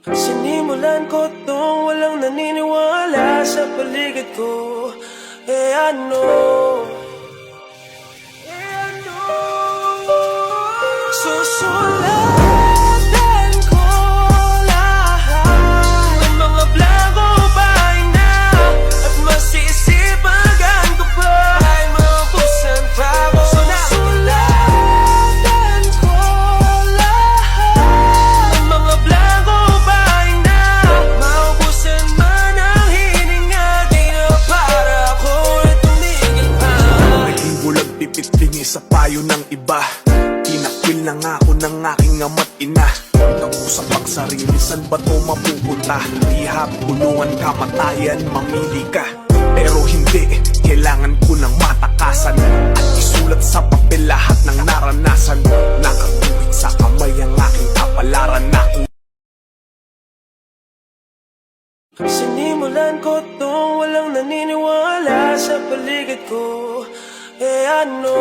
Sinimulan ko tong walang naniniwala sa paligid ko. Eh ano? Susulatan ko lahat ng mga blanco pahina at masisipagan ko pa ay mabusan pa ko. Susulatan ko lahat ng mga blanco pahina, maubusan man ang hininga, di na para ako ay tumigil pa. Naging bulag pipit bingi sa payo ng iba. Tinakwil na nga ako ng aking ama't ina. Nag-usap ang sarili, san ba to mapupunta? Lihap, kulungan, kamatayan, mamili ka. Pero hindi, kailangan ko ng matakasan at isulat sa papel lahat ng naranasan. Nakaguhit sa kamay ang aking kapalaran na Sinimulan ko tong walang naniniwala sa paligid ko. Eh ano?